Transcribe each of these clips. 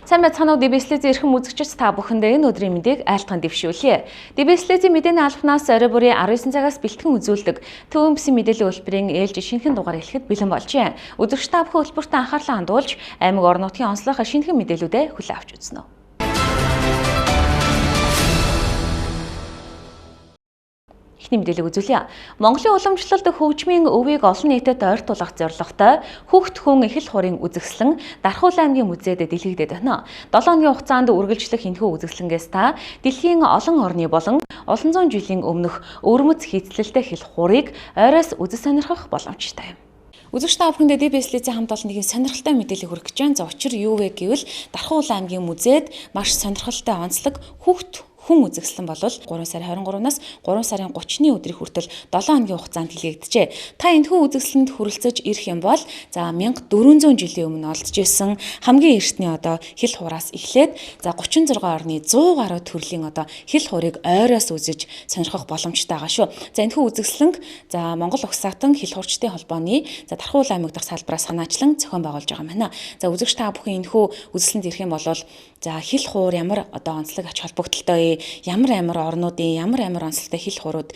Сайн байцгаана уу DBS-ийн эрхэм үзэгчид та бүхэндээ энэ өдрийн мэдээг айлтган дэвшүүлье. DBS-ийн мэдээний албанаас орой бүрийн 19 цагаас бэлтгэн үзүүлдэг төвөмбөсөн мэдээллийн үйлбэрийн ээлж шинэхэн дугаар эхлэхэд бэлэн болжээ. Үзэгч та бүхэн хөтөлбөртөө анхаарлаа хандуулж аймаг орон нутгийн онцлог шинэхэн мэдээллүүдэд хүлээн авч үзнэ. Эхний мэдээлэл үзүүлье. Монголын уламжлалт хөгжмийн өвийг олон нийтэд ойртуулах зорилготой хүүхд хүн эхэл хурын үзэсгэлэн Дархуул аймгийн музейд дэлгэгдээд байна. 7 хоногийн хугацаанд үргэлжлэх энэхүү үзэсгэлэнгээс та дэлхийн олон орны болон олон зуун жилийн өмнөх өвөрмөц хийцлэлтэй хэл хурыг ойроос үзэж сонирхох боломжтой юм. Үзэгч та бүхэндээ DBS-ийн хамт олон нэгэн сонирхолтой мэдээлэл хүргэж байна. За учир юу вэ гэвэл Дархуул аймгийн музейд маш сонирхолтой онцлог хүүхд хүн үзэсгэлэн бол 3 сарын 23-наас 3 сарын 30-ны өдрийн хүртэл 7 хоногийн хугацаанд дэлгэгдэжээ. Та энэхүү үзэсгэлэнд хүрэлцэж ирэх юм бол за 1400 жилийн өмнө олдж исэн хамгийн эртний хэл хураас эхлээд за 36 орны 100 гаруй төрлийн хэл хурыг ойроос үзэж сонирхох боломжтой байгаа шүү. За энэхүү үзэсгэлэнг за Монгол Угсаатан хэл хурчдын холбооны за Дархуул аймаг дахь салбараас санаачлан зохион байгуулж байгаа юм байна. За үзэгч та бүхэн энэхүү үзэсгэлэнд ирэх юм бол за хэл хуур ямар онцлог ач холбогдолтой ямар орнуудын ямар онцлогтой хэл хурууд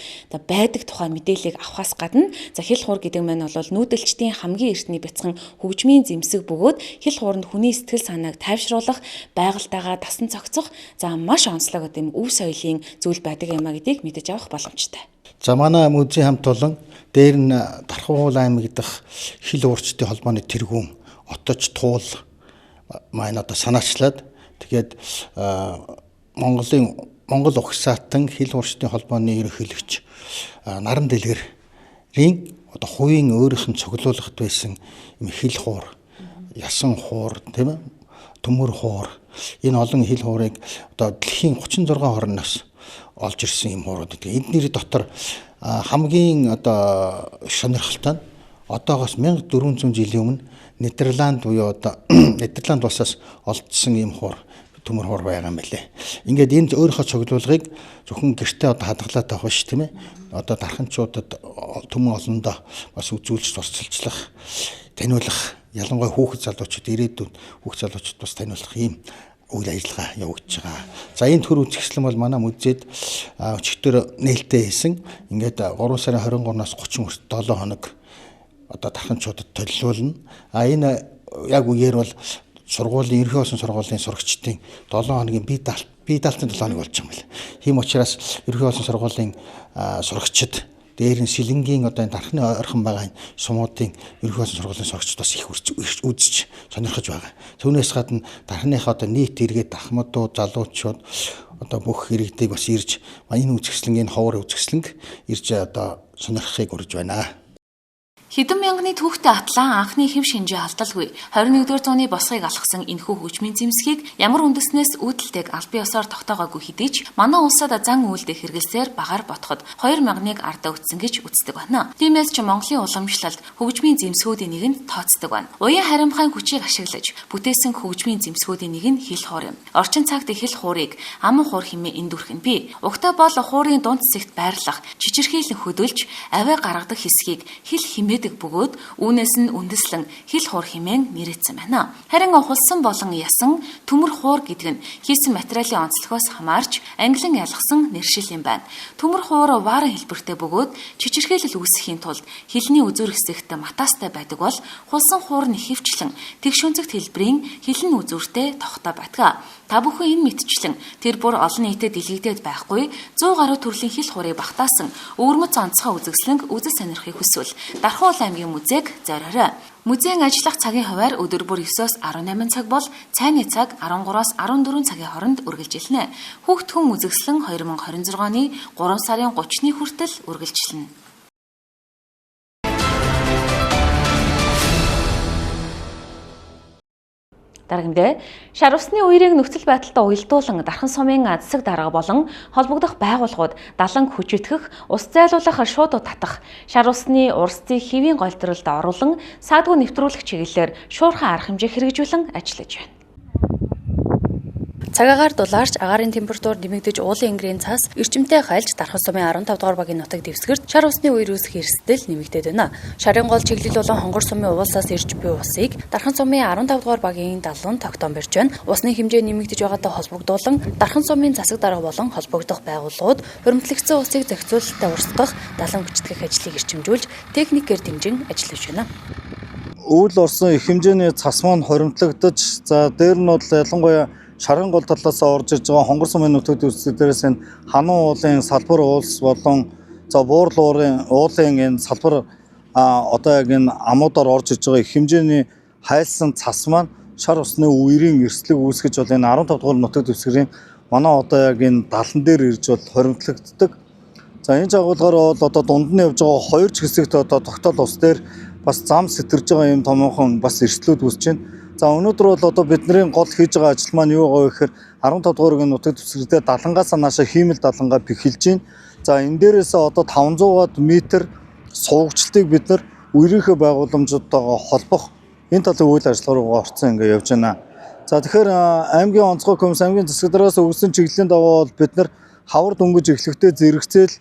байдаг тухай мэдээллийг авахаас гадна за хэл хур гэдэг нь бол нүүдэлчдийн хамгийн эртний бяцхан хөгжмийн зэмсэг бөгөөд хэл хууранд хүний сэтгэл санааг тайвшруулах, байгальтайгаа дасан цогцох за маш онцлог өв соёлын зүйл байдаг юм а гэдгийг мэдэж авах боломжтой. За манай музейн хамт олон дээр нь Дархуул аймаг дах хэл уурчдын холбооны тэргүүн отож туул маань санаачлаад тэгээд Монгол Угсаатан хэл уурчдын холбооны ерөнхийлөгч Наран Дэлгэрийн хувийн өөрийнх нь цуглуулгад байсан хэл хуур, ясан хуур, тийм ээ, төмөр хуур энэ олон хэл хуурыг дэлхийн 36 орноос олж ирсэн юм хуурууд гэдэг. Эдний дотор хамгийн сонирхолтой нь одоогоос 1400 жилийн өмнө Нидерланд буюу Нидерланд улсаас олдсон юм хуур төмөр хуур байгаа юм байлээ. Ингээд энэ өөрийнхөө цуглуулгыг зөвхөн гэртээ хадгалаад авах биш тийм ээ. Дарханчуудад төмөн олондоо бас үзүүлж тусалчлах, таниулах, ялангуяа хүүхэд залуучууд ирээдүйн хүүхэд залуучууд бас таниулах ийм үйл ажиллагаа явагдаж байгаа. За энэ төр үзэсгэлэн бол манай музейд өчигдөр нээлттэй хийсэн. Ингээд 3 сарын 23-наас 30 хүртэл 7 хоног дарханчуудад төлөвлөлнө. Энэ яг үеэр бол ерөнхий осон сургуулийн сурагчдын 7 хоногийн бие даалтын 7 хоног болж байгаа юм байна. Тийм учраас ерөнхий осон сургуулийн сурагчид дээр нь шилэнгийн дархны ойрхон байгаа сумуудын ерөнхий осон сургуулийн сурагчид бас их үзэж сонирхож байгаа. Түүнээс гадна дархныхаа нийт иргэд ахмадууд, залуучууд бүх иргэдийг бас ирж энэ үзэсгэлэнгийн ховор үзэсгэлэнг ирж сонирхохыг урьж байна. Хэдэн мянганы түүхтэй атлан анхны хэв шинжээ алдалгүй 21-р зууны босгыг алхсан энэхүү хөгжмийн зэмсгийг ямар үндэснээс үүдэлтэйг аль бие ёсоор тогтоогоогүй хэдий ч манай улсад зан үйлдэх хэрэгэлсээр багаар ботход 2000-ыг ардаа үтсэн гэж үздэг байна. Тиймээс ч Монголын уламжлалт хөгжмийн зэмсгүүдийн нэгэнд тооцдог байна. Уян харимхайн хүчийг ашиглаж бүтээсэн хөгжмийн зэмсгүүдийн нэг нь хэл хуур юм. Орчин цагт хэл хуурыг ам хуур хэмээн эндүрх нь бий. Угтаа бол хуурын дунд цэгт байрлах, чичирхийлэн хөдөлж, авиа гаргадаг хэсгийг хэл хэмээн бөгөөд үүнээс нь үндэслэн хэл хуур хэмээн нэрэтсэн байна. Харин хулсан болон ясан төмөр хуур гэдэг нь хийсэн материалын онцлогоос хамаарч англин ялгсан нэршил юм байна. Төмөр хуур вааран хэлбэртэй бөгөөд чичирхээлэл үүсэхийн тулд хэлний үзүүр хэсэгт матаастай байдаг бол хулсан хуур нь хэвчлэн тэгш өнцөгт хэлбэрийн хэлний үзүүртэй тогтоо байдаг. Та бүхэн энэ мэдчлэн тэр бүр олон нийтэд дэлгэгдээд байхгүй 100 гаруй төрлийн хэл хуурыг багтаасан өвөрмөц онцгой үзэсгэлэнг үзэж сонирхохыг хүсвэл Дархуул аймгийн музейг зориорой. Музейн ажиллах цагийн хуваар өдөр бүр 9-оос 18 цаг бол цайны цаг 13-аас 14 цагийн хооронд үргэлжилнэ. Хүүхд хүн үзэсгэлэн 2026 оны 3 сарын 30-ны хүртэл үргэлжилнэ. Дарагнадаа шар усны үерийг нөхцөл байдалтай уялдуулан дархан сумын засаг дарга болон холбогдох байгууллагууд даланг хүчитгэх, ус зайлуулах шууд татах, шар усны урсцыг хэвийн голдролд оруулан саадгүй нэвтрүүлэх чиглэлээр шуурхай арга хэмжээ хэрэгжүүлэн ажиллаж байна. Цагаагаар дулаарч агаарын температур нэмэгдэж уулын энгэрийн цас эрчимтэй хайлж Дархан сумын 15 дугаар багийн нутаг дэвсгэрт шар усны үерүүс хэрсдэл нэмэгдээд байна. Шарын гол чиглэл болон Хонгор сумын уулсаас ирж буй усыг Дархан сумын 15 дугаар багийн далуун тогтоон барьж байна. Усны хэмжээ нэмэгдэж байгаатай холбогдуулан Дархан сумын засаг дарга болон холбогдох байгууллагууд хуримтлагдсан усыг зохицуулалтад урсгах, далан хүчтгэх ажлыг эрчимжүүлж техникээр дэмжин ажиллаж байна. Өвөл орсон их хэмжээний цас маань хуримтлагдаж, за дээр нь бол ялангуяа шарын гол талаас орж ирж байгаа Хонгор сумын нутаг дэвсгэр дээрээс энэ ханун уулын салбар уулс болон буурал уулын энэ салбар одоо яг энэ амуудаар орж ирж байгаа их хэмжээний хайлсан цас маань шар усны үерийн эрсдлэг үүсгэж бол энэ 15 дугаар нутаг дэвсгэрийн манай одоо яг энэ далан дээр ирж бол хоримтлагддаг. За энэ жагуулгаар бол одоо дунд нь явж байгаа хоёр ч хэсэгт одоо тогтоол ус дээр бас зам сэтэрж байгаа юм томоохон бас эрсдлүүд үүсэж байна. За өнөөдөр бол одоо бидний гол хийж байгаа ажил маань юу байгаа вэ гэхээр 15 дугаар нутаг дэвсгэртээ далангаас наашаа хиймэл далангаа бэхэлж байна. За энэ дээрээс одоо 500 метр суугчлалтыг бид нар үерийнхээ байгууламжуудтайгаа холбох энэ талын үйл ажиллагаа руу орцсон ингээ явж байна. За тэгэхээр аймгийн онцгой комисс аймгийн засаг даргаас өгсөн чиглэлийн дагуу бол бид нар хавар дөнгөж эхлэхдээ зэрэгцээл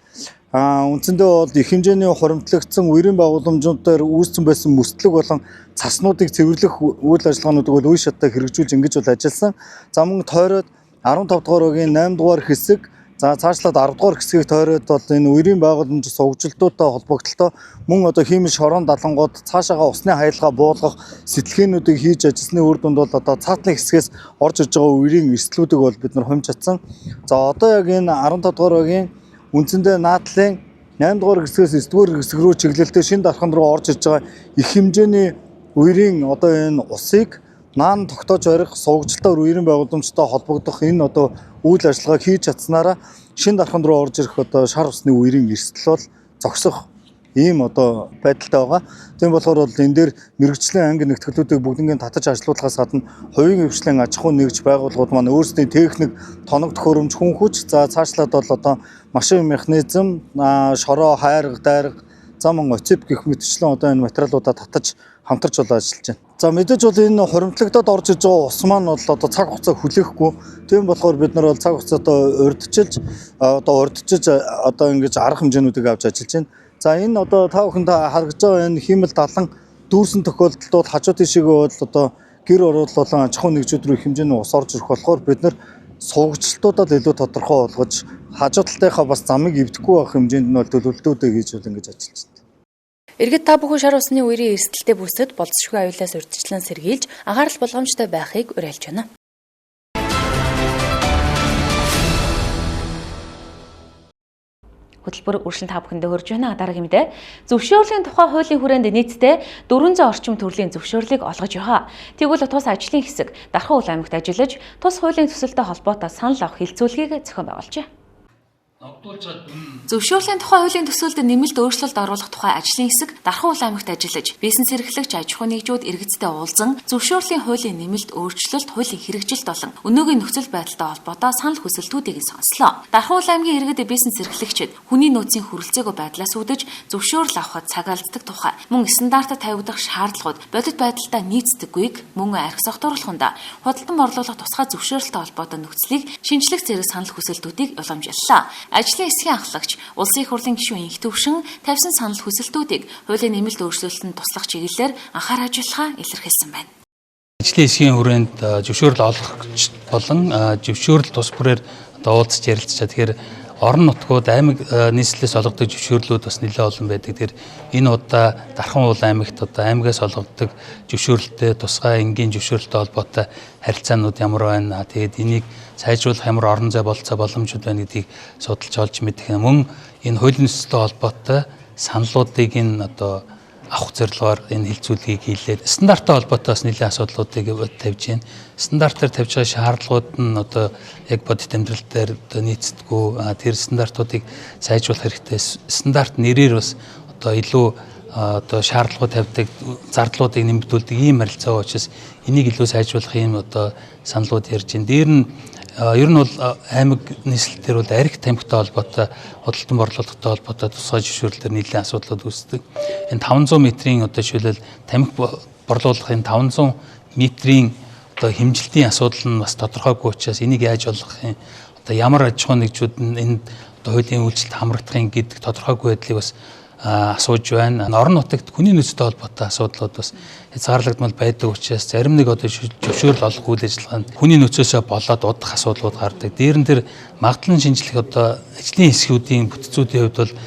үндсэндээ бол их хэмжээний хуримтлагдсан үерийн байгууламжуудаар үүссэн байсан мөстлөг болон цаснуудыг цэвэрлэх үйл ажиллагаануудыг бол үе шаттай хэрэгжүүлж ингэж бол ажилласан. За мөн тойроод 15 дугаар багийн 8 дугаар хэсэг, за цаашлаад 10 дугаар хэсгийг тойроод бол энэ үерийн байгууламж сувгжилтуудтай холбогдлоо мөн одоо хиймэл шорон далангууд цаашаага усны хаялгаа буулгах сэтгэлгээнүүдийг хийж ажилласны үр дүнд бол одоо цаатлын хэсгээс орж иж байгаа үерийн эрсдлүүдийг бол бид нар хомж чадсан. За одоо яг энэ 15 дугаар багийн үндсэндээ наадлын 8 дугаар хэсгээс 9 дугаар хэсэг рүү чиглэлтэй шинэ дархан руу орж ирж байгаа их хэмжээний үерийн одоо энэ усыг наан тогтоож барих сувгжилтаар үерийн байгууламжтай холбогдох энэ одоо үйл ажиллагааг хийж чадсанараа шинэ дархан руу орж ирэх одоо шар усны үерийн эрсдэл бол зогсох ийм одоо байдалтай байгаа. Тийм болохоор бол энэ дээр мэрэгжлийн анги нэгтгэлүүдийг бүгднийг татаж ажилуулахаас гадна хувийн хвшлийн аж ахуй нэгж байгууллагууд маань өөрсдийн техник, тоног төхөөрөмж, хүн хүч, за цаашлаад бол одоо машин механизм, шороо, хайрга, дайрга, зам оцеп гэх мэтчлэн одоо энэ материалуудаа татаж хамтарч бол ажиллаж байна. За мэдээж бол энэ хуримтлагдаад орж иж байгаа ус маань бол одоо цаг хугацаа хүлээхгүй. Тийм болохоор бид нар бол цаг хугацаатай урьдчилж одоо ингэж арга хэмжээнүүдийг авч ажиллаж байна. За энэ одоо та бүхэнд харагдж байгаа энэ хиймэл далан дүүрсэн тохиолдолд бол хажуу тийшээгээ бол одоо гэр оролт болон аж ахуй нэгжүүд рүү хэмжээний ус орж ирэх болохоор бид нар суугчлалтуудад илүү тодорхой болгож хажуу талтынхаа бас замыг эвдэхгүй байх хэмжээнд нь бол төлөвлөлтүүдийг хийж бол ингэж ажиллаж байна. Иргэд та бүхэн шар усны үерийн эрсдэлтэй бүсэд болцсошгүй аюулаас урьдчилан сэргийлж анхаарал болгоомжтой байхыг уриалж байна. Хөтөлбөр үргэлжлэн та бүхэндээ хүрж байна. Дараагийн мэдээ. Зөвшөөрлийн тухай хуулийн хүрээнд нийтдээ 400 орчим төрлийн зөвшөөрлийг олгож байгаа. Тэгвэл тус ажлын хэсэг Дархан уул аймагт ажиллаж, тус хуулийн төсөлтэй холбоотой санал авах хилцүүлгийг зохион байгуулжээ. Зөвшөөрлийн тухай хуулийн төсөлд нэмэлт өөрчлөлт оруулах тухай ажлын хэсэг Дархан уул аймагт ажиллаж, бизнес эрхлэгч аж ахуй нэгжүүд иргэдтэй уулзан зөвшөөрлийн хуулийн нэмэлт өөрчлөлт, хуулийн хэрэгжилт болон өнөөгийн нөхцөл байдалтай холбоотой санал хүсэлтүүдийг сонслоо. Дархан уул аймгийн иргэд бизнес эрхлэгчид хүний нөөцийн хүрэлцээгүй байдлаас үүдэж зөвшөөрөл авахд цагаалддаг тухай мөн стандартад тавигдах шаардлагууд бодит байдалтай нийцдэггүйг мөн архи согтууруулаханд худалдан борлуулах тусгай зөвшөөрөлтэй холбоотой нөхцөлийг шинжлэх зэрэг санал хүсэлтүүдийг уламжлалаа. Ажлын хэсгийн ахлагч Улсын их хурлын гишүүн Инх Төвшин тавьсан санал хүсэлтүүдийг хуулийн нэмэлт өөрчлөлтөнд туслах чиглэлээр анхаар ажиллагаа илэрхийлсэн байна. Ажлын хэсгийн хүрээнд зөвшөөрөл олгогч болон зөвшөөрөл тус бүрээр уулзч ярилцчаа. Тэгэхээр орон нутгууд аймаг нийслэлээс олгодог зөвшөөрлүүд бас нэлээд олон байдаг. Тэгэхээр энэ удаа Дархан уул аймагт одоо аймагаас олгодог зөвшөөрлөлтөд тусгай энгийн зөвшөөрлөлтөд холбоотой харилцаанууд ямар байна. Тэгээд энийг сайжруулах ямар орон зай болцоо боломжууд байна гэдгийг судалж олж мэдэх юм. Мөн энэ хуулийн төсөлтэй холбоотой саналуудыг энэ одоо авах зорилгоор энэ хилцүүлгийг хийлээд стандарттай холбоотой бас нэлээд асуудлуудыг тавьж байна. Стандартаар тавьж байгаа шаардлагууд нь одоо яг бодит амьдрал дээр одоо нийцдэггүй. Тэр стандартуудыг сайжруулах хэрэгтэй. Стандарт нэрээр бас одоо илүү одоо шаардлагууд тавьдаг, зардлуудыг нэмэгдүүлдэг ийм харилцаа учраас энийг илүү сайжруулах ийм одоо саналууд ярьж байна. Дээр нь ер нь бол аймаг нийслэлтэр бол архи тамхитай холбоотой, худалдан борлуулалттай холбоотой тусгай зөвшөөрлөлтөөр нэлээд асуудлууд үүсдэг. Энэ 500 метрийн одоо жишээлбэл тамхи борлуулах энэ 500 метрийн одоо хэмжилтийн асуудал нь бас тодорхойгүй учраас энийг яаж болгох юм? Одоо ямар аж ахуйн нэгжүүд нь энд одоо хуулийн үйлчлэлд хамрагдах юм гэдэг тодорхойгүй байдлыг бас асууж байна. Орон нутагт хүний нөөцтэй холбоотой асуудлууд бас хязгаарлагдмал байдаг учраас зарим нэг одоо зөвшөөрөл олох үйл ажиллагаанд хүний нөөцөөсөө болоод удах асуудлууд гардаг. Дээр нь тэр магадлан шинжлэх одоо ажлын хэсгүүдийн бүтцүүдийн хувьд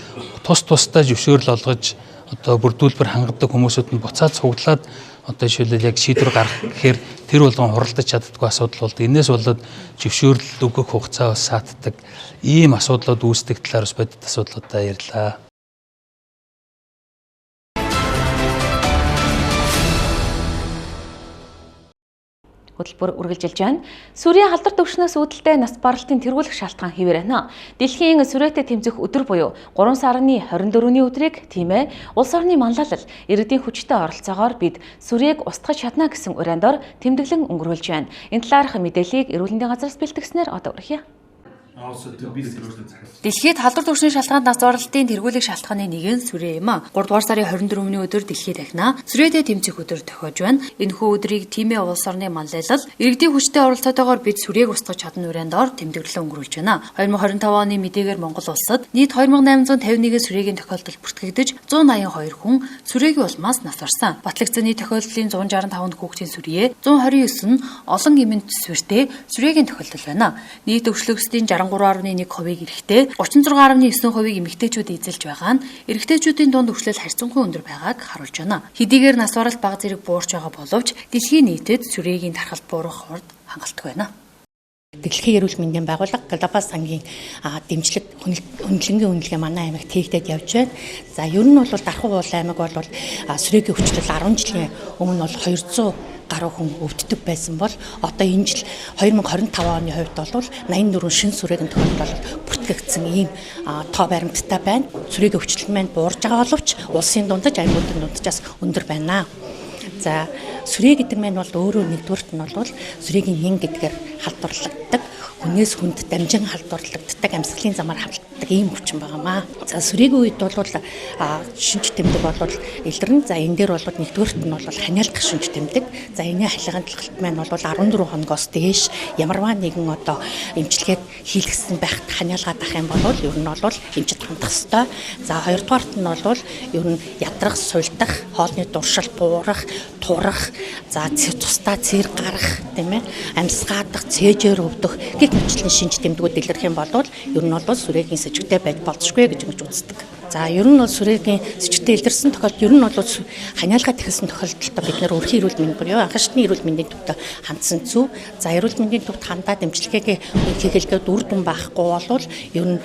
бол тусдаа зөвшөөрөл олгож одоо бүрдүүлбэр хангадаг хүмүүсүүд нь буцаад цуглаад одоо жишээлбэл яг шийдвэр гаргах гэхээр тэр болгон хуралдаж чаддаггүй асуудал болдог. Энээс болоод зөвшөөрөл өгөх хугацаа бас саатдаг. Ийм асуудлууд үүсдэг талаар бас бодит асуудлуудаа ярьлаа. Хөтөлбөр үргэлжилж байна. Сүрийн халдвар төвшнөөс үүдэлтэй нас баралтын тэргүүлэх шалтгаан хэвээр байна. Дэлхийн сүрээтэй тэмцэх өдөр буюу 3 сарын 24-ний өдрийг тийм ээ улс орны манлайлал иргэдийн хүчтэй оролцоогоор бид сүрээг устгах чадна гэсэн уриандор тэмдэглэн өнгөрүүлж байна. Энэ талаарх мэдээллийг эрүүл мэндийн газраас бэлтгэснээр одоо үргэлжлэе. Дэлхийд халдвар төвшний шалтгаанд нас баралтын тэргүүлэх шалтгааны нэг нь сүрээ юм а. 3 дугаар сарын 24-ний өдөр дэлхийд дахина сүрээтэй тэмцэх өдөр тохиож байна. Энэхүү өдрийг тимээ улс орны манлайлал иргэдийн хүчтэй оролцоотойгоор бид сүрээг устгах чадна уриандор тэмдэглэлээ өнгөрүүлж байна. 2025 оны мэдээгээр Монгол улсад нийт 2851 сүрээгийн тохиолдол бүртгэгдэж 182 хүн сүрээгийн улмаас нас барсан. Батлагдсаны тохиолдлын 165 хүүхдийн сүрье 129 нь олон эмийн төсвөртэй сүрээгийн тохиолдол байна. Нийт өвчлөгсдийн 63.1%-ийг эрэгтэй, 36.9%-ийг эмэгтэйчүүд эзэлж байгаа нь эрэгтэйчүүдийн дунд өвчлөл харьцангуй өндөр байгааг харуулж байна. Хэдийгээр нас баралт бага зэрэг буурч байгаа боловч дэлхийн нийтэд сүрээгийн тархалт буурах хурд хангалттай байна. Дэлхийн эрүүл мэндийн байгууллага Глобал сангийн дэмжлэг хөндлөнгийн үнэлгээ манай аймагт хийгдээд явж байна. За ер нь бол Дархан уул аймаг бол сүрээгийн өвчлөл 10 жилийн өмнө бол 200 гаруй хүн өвддөг байсан бол одоо энэ жил 2025 оны хувьд бол 84 шинэ сүрээгийн тохиолдол бүртгэгдсэн ийм тоо баримттай байна. Сүрээгийн өвчлөл маань буурж байгаа боловч улсын дундаж аймагуудын дунджаас өндөр байна. За сүрээ гэдэг маань бол өөрөө нэгдүгürt нь бол сүрээгийн хэн гэдгээр халдварлагддаг, хүнээс хүнд дамжин халдварлагддаг, амьсгалын замаар халддаг ийм өвчин байгаамаа. За сүрээгийн үед бол шинж тэмдэг бол илэрнэ. За энэ дээр бол нэгдүгürt нь бол ханиалдах шинж тэмдэг. За энэ халигын талхалт маань бол 14 хоногоос дээш ямарваа нэгэн одоо эмчилгээд хийлгэсэн байхад ханиалгаад ах юм бол ер нь бол эмчит хандах ёстой. За хоёрдугаарт нь бол ер нь ядрах, сулдах, хоолны дуршил, буурах, турах, за тусдаа цэр гарах, тийм ээ, амьсгаадах, цээжээр өвдөх гэх мэтлэн шинж тэмдгүүд илэрх юм бол ер нь бол сүрээгийн сэжигтэй байж болзошгүй гэж үздэг. За ер нь бол сүрээгийн сэжигтэй илэрсэн тохиолдолд ер нь бол ханиалгаад ихсэн тохиолдолд бид нэр өрхийн эрүүл мэнд буюу анхаарчны эрүүл мэндийн төвд хандсан зүв. За эрүүл мэндийн төвд хандаад эмчилгээгээ хийлгээд үр дүн байхгүй бол ер нь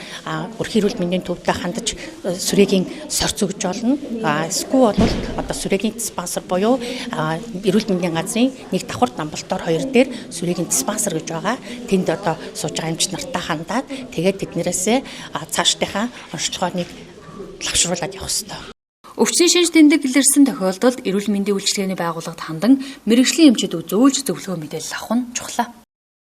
өрхийн эрүүл мэндийн төвд хандаж сүрээгийн сорц өгж болно. Эсвэл бол одоо сүрээгийн диспансер буюу эрүүл мэндийн газрын нэг давхар дамбалтоор 2 дээр сүрээгийн диспансер гэж байгаа. Тэнд одоо сууж байгаа эмч нартай хандаад тэгээд тэднэрээсээ цаашдынхаа онцлогооныг лавшруулад явах ёстой. Өвчний шинж тэмдэг илэрсэн тохиолдолд эрүүл мэндийн үйлчилгээний байгууллагад хандан мэрэгжлийн эмчид үзүүлж зөвлөгөө мэдээлэл авах нь чухал.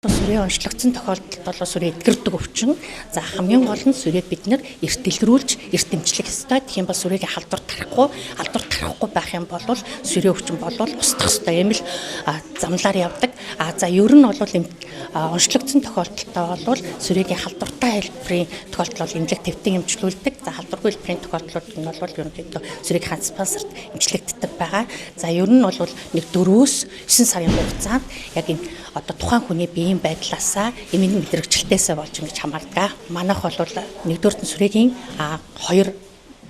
Сүрээ онцлогдсон тохиолдолд бол сүрээ эдгэрдэг өвчин. За хамгийн гол нь сүрээд бид нэр эрт дэлгэрүүлж эрт эмчлэх ёстой. Тэгэх юм бол сүрээгийн халдвар тарахгүй байх юм бол сүрээ өвчин бол устгах ёстой юм л замлаар явдаг. За ер нь бол онцлогдсон тохиолдолд бол сүрээгийн халдвартай хэлбэрийн тохиолдол эмнэлэг төвтөн эмчлүүлдэг. За халдваргүй хэлбэрийн тохиолдлууд нь бол ерөнхийдөө сүрээгийн диспансерт эмчлэгддэг байгаа. За ер нь бол нэг 4-9 сарын хугацаанд яг энэ одоо тухайн хүний биеийн байдлаасаа эмийн мэдрэгчлэлтээсээ болж ингэж хамаардаг. Манайх бол нэгдүгээр нь сүрээгийн 2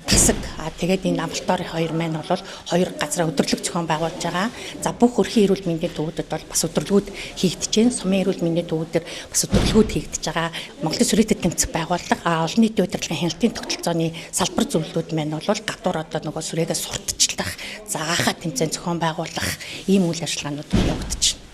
тасаг тэгээд энэ амлалтын 2 маань бол 2 газраа өдөрлөг зохион байгуулж байгаа. За бүх өрхийн эрүүл мэндийн төвүүдэд бол бас өдөрлгүүд хийгдэж байна. Сумын эрүүл мэндийн төвүүдээр бас өдөрлгүүд хийгдэж байгаа. Монголын сүрээтэй тэмцэх байгууллага олон нийтийн удирдлагын хяналтын тогтолцооны салбар зөвлөлүүд маань бол гадуур одоо нөгөө сүрээгээ сурталчлах, заагахаа тэмцээн зохион байгуулах ийм үйл ажиллагаанууд явагдаж байна.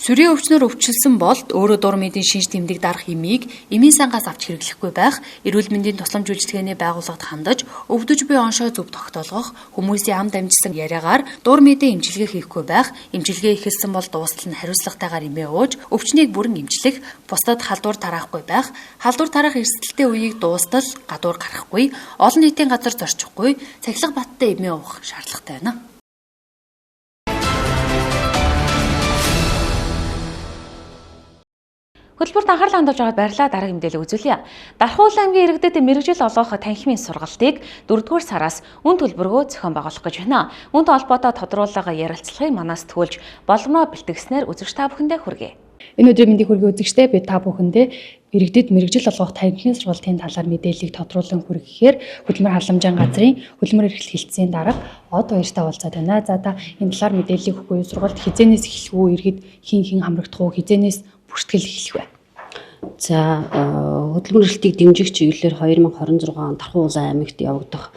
Сүрээ өвчнөр өвчлсөн бол өөрөө дур мэдийн шинж тэмдэг дарах эмийг эмийн сангаас авч хэрэглэхгүй байх, эрүүл мэндийн тусламж үйлчилгээний байгууллагад хандаж өвдөж буй оншоо зөв тогтоолгох, хүмүүсийн ам дамжсан яриагаар дур мэдээ эмчилгээ хийхгүй байх, эмчилгээ ихэлсэн бол дуустал нь хариуцлагатайгаар эмээ ууж, өвчнийг бүрэн эмчлэх, бусдад халдвар тараахгүй байх, халдвар тарах эрсдэлтэй үеийг дуустал, гадуур гарахгүй, олон нийтийн газар зорчихгүй, цахилга баттай эмээ уух шаардлагатай байна. Хөтөлбөрт анхаарал хандуулж байгаад баярлалаа. Дараагийн мэдээлэл үзүүлье. Дархуул аймгийн иргэдэд мэрэгжил олгох танхимын сургалтыг 4-р сараас үн төлбөргөө зохион байгуулах гэж байна. Үүнтэй холбоотой тодруулга ярилцлагыг манаас төвлж боломжоо бэлтгэснээр үзэгч та бүхэндээ хүргэе. Энэ өдрийн мэндийг хүргэе үзэгчдээ би та бүхэндээ иргэдэд мэрэгжил олгох танхимын сургалтын талаар мэдээллийг тодруулан хүргэхээр хөдөлмөр халамжийн газрын хөдөлмөр эрхлэл хэлтсийн дарга од баяртай уулзаад байна. За та энэ талаар мэдээллийг өгөхгүй сургалт хизээнээс эхлэх үү, иргэд хин хамрагдах уу, хизээнээс бүртгэл эхлэх вэ? За хөдөлмөр эрхлэлтийг дэмжих чиглэлээр 2026 онд Дархуул аймагт явагдах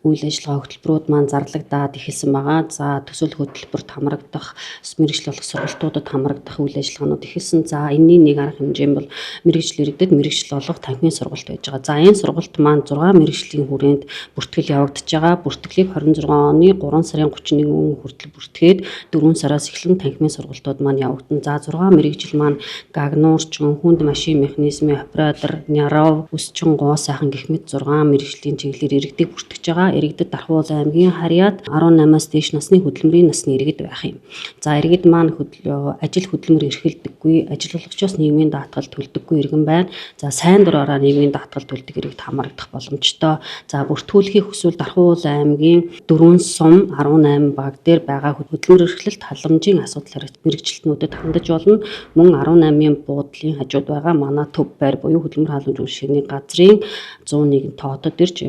үйл ажиллагаа хөтөлбөрүүд маань зарлагдаад эхэлсэн байгаа. За төсөл хөтөлбөрт хамрагдах, мэрэгжил болох сургалтуудад хамрагдах үйл ажиллагаанууд эхэлсэн. За энэний нэг арга хэмжээ нь бол мэрэгжил иргэдэд мэрэгжил олох танхимын сургалт байж байгаа. За энэ сургалт маань 6 мэрэгжлийн хүрээнд бүртгэл явагдаж байгаа. Бүртгэлийг 26 оны 3 сарын 31 хүртэл бүртгээд 4 сараас эхлэн танхимын сургалтууд маань явагдана. За 6 мэрэгжил маань гагнуурчин, хүнд машин механизмын оператор, нярав, өсчин гоо сайхан гэх мэт 6 мэрэгжлийн чиглэлээр иргэдийг бүртгэж байгаа. Иргэдэд Дархуул аймгийн харьяат 18-аас дээш насны хөдөлмөрийн насны иргэд байх юм. За иргэд маань ажил хөдөлмөр эрхэлдэггүй, ажилгүйчоос нийгмийн даатгал төлдөггүй иргэн байна. За сайн дураараа нийгмийн даатгал төлдөг иргэд хамрагдах боломжтой. За бүртгүүлэхийг хүсвэл Дархуул аймгийн 4 сум 18 баг дээр байгаа хөдөлмөр эрхлэлт халамжийн асуудал мэрэгчлэтнүүдэд хандаж болно. Мөн 18-ын буудлын хажууд байгаа манай төв байр буюу хөдөлмөр халамж үйлчилгээний газрын 101 тоотод ирж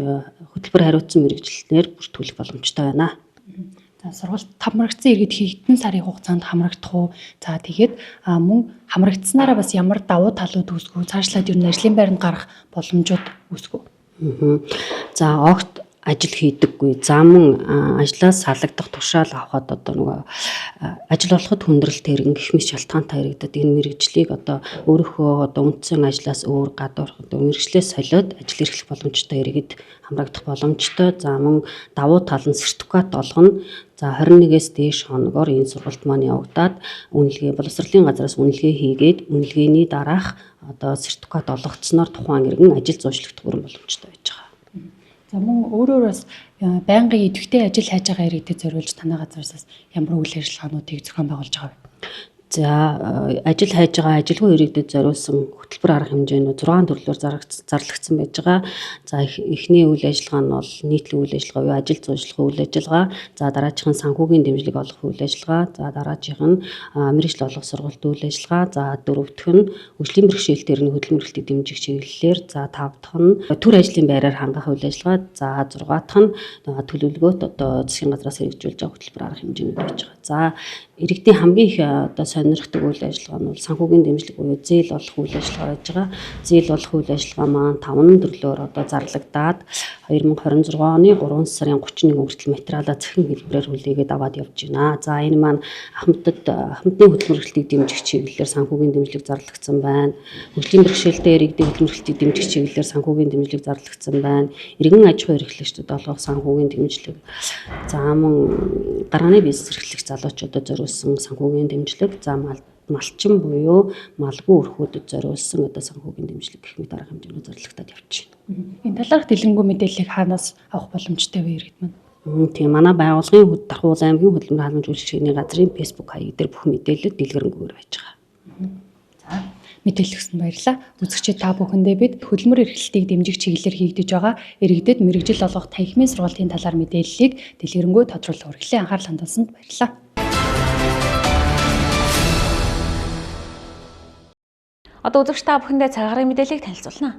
хөтөлбөр хариуцсан мэрэгчлэлээр бүртгүүлэх боломжтой байна. За сургалт хамрагдсан иргэд хэдэн сарын хугацаанд хамрагдах уу? За тэгээд мөн хамрагдсанаараа бас ямар давуу талууд үүсгүү, цаашлаад ер нь ажлын байранд гарах боломжууд үүсгүү. За огт ажил хийдэггүй. За мөн ажлаас салгадах тушаал авахад одоо нөгөө ажил болоход хүндрэлтэй иргэн гэх мэт шалтгаантай иргэдэд энэ мэрэгжлийг одоо өөрийнхөө одоо үндсэн ажлаас өөр гадуур мэрэгжлээс солиод ажил эрхлэх боломжтой иргэд хамрагдах боломжтой. За мөн давуу тал нь сертификат олгоно. За 21-ээс дээш хоногоор энэ сургалт маань явагдаад үнэлгээ боловсролын газраас үнэлгээ хийгээд үнэлгээний дараах одоо сертификат олгогдсноор тухайн иргэн ажил зуушлахт хүрэн боломжтой байж байгаа. За мөн өөрөөр бас байнгын идэвхтэй ажил хайж байгаа иргэдэд зориулж танай газраас ямар үйл ажиллагаануудыг зохион байгуулж байгаа вэ? За ажил хайж байгаа ажилгүй иргэдэд зориулсан хөтөлбөр арга хэмжээнүүд 6 төрлөөр зарлагдсан байж байгаа. За эхний үйл ажиллагаа нь бол нийтлэг үйл ажиллагаа буюу ажил зуушлах үйл ажиллагаа. За дараачих нь санхүүгийн дэмжлэг олох үйл ажиллагаа. За дараачих нь мэрэгжил олох сургалт үйл ажиллагаа. За дөрөвдөх нь хөгжлийн бэрхшээлтээр нь хөдөлмөр эрхлэлтийг дэмжих чиглэлээр. За тавдах нь төр ажлын байраар хангах үйл ажиллагаа. За 6-ах нь төлөвлөгөөт одоо засгийн газраас хэрэгжүүлж байгаа хөтөлбөр арга хэмжээнүүд байж байгаа. За иргэдийн хамгийн их одоо сонирхдаг үйл ажиллагаа нь бол санхүүгийн дэмжлэг буюу зээл олох үйл ажиллагаа байж байгаа. Зээл олох үйл ажиллагаа маань 5 төрлөөр одоо зарлагдаад 2026 оны 3 сарын 31 хүртэл материалаа цахим хэлбэрээр хүлээгээд аваад явж байна. За энэ маань ахмадны хөдөлмөр эрхлэлтийг дэмжих чиглэлээр санхүүгийн дэмжлэг зарлагдсан байна. Хөгжлийн бэрхшээлтэй иргэдийн хөдөлмөр эрхлэлтийг дэмжих чиглэлээр санхүүгийн дэмжлэг зарлагдсан байна. Иргэн аж ахуй эрхлэгчдэд олгох санхүүгийн дэмжлэг. За мөн гарааны бизнес эрхлэгч залуучуудад зориулсан санхүүгийн дэмжлэг. За малчин буюу малгүй өрхүүдэд зориулсан одоо санхүүгийн дэмжлэг гэх мэт арга хэмжээнүүд зарлагдаад явж байна. Энэ талаарх дэлгэрэнгүй мэдээллийг хаанаас авах боломжтой вэ иргэд маань? Тийм манай байгууллагын Дархуул аймгийн хөдөлмөр халамж үйлчилгээний газрын Facebook хаяг дээр бүх мэдээлэл дэлгэрэнгүйгээр байж байгаа. За мэдээлэл өгсөнд баярлалаа. Үзэгчид та бүхэндээ бид хөдөлмөр эрхлэлтийг дэмжих чиглэлээр хийгдэж байгаа иргэдэд мэрэгжил олгох танхимын сургалтын талаар мэдээллийг дэлгэрэнгүй тодруулах хүргэлээ анхаарал хандуулсанд баярлалаа. Одоо үзэгч та бүхэндээ цагаарын мэдээллийг танилцуулна.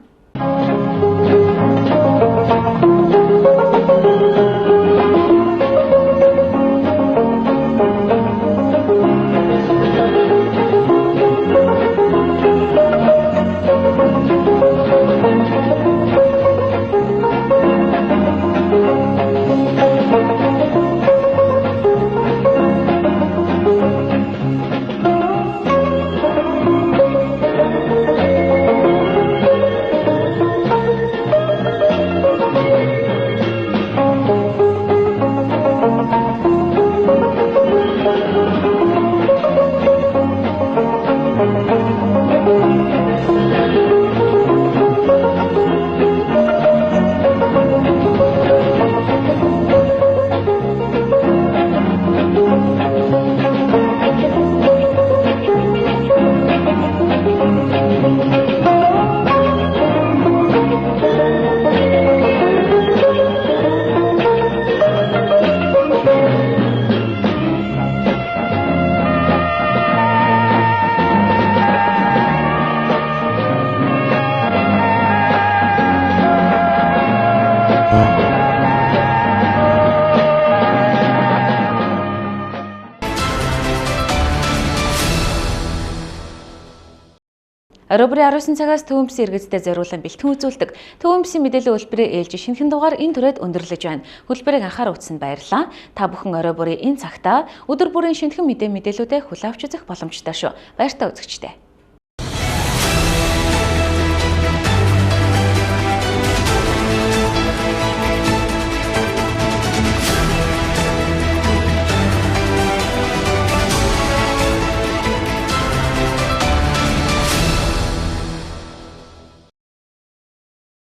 Орой бүрийн 19 цагаас Төвөмбөсийн иргэдэд зориулан бэлтгэн үзүүлдэг Төвөмбөсийн мэдээллийн хөтөлбөрийн ээлж шинэхэн дугаар энэ түрээд өндөрлөж байна. Хөтөлбөрийг анхаарал үзсэнд баярлалаа. Та бүхэн орой бүрийн энэ цагтаа өдөр бүрийн шинэхэн мэдээллүүдэд хүлээн авч үзэх боломжтой шүү. Баяртай үзэгчдээ.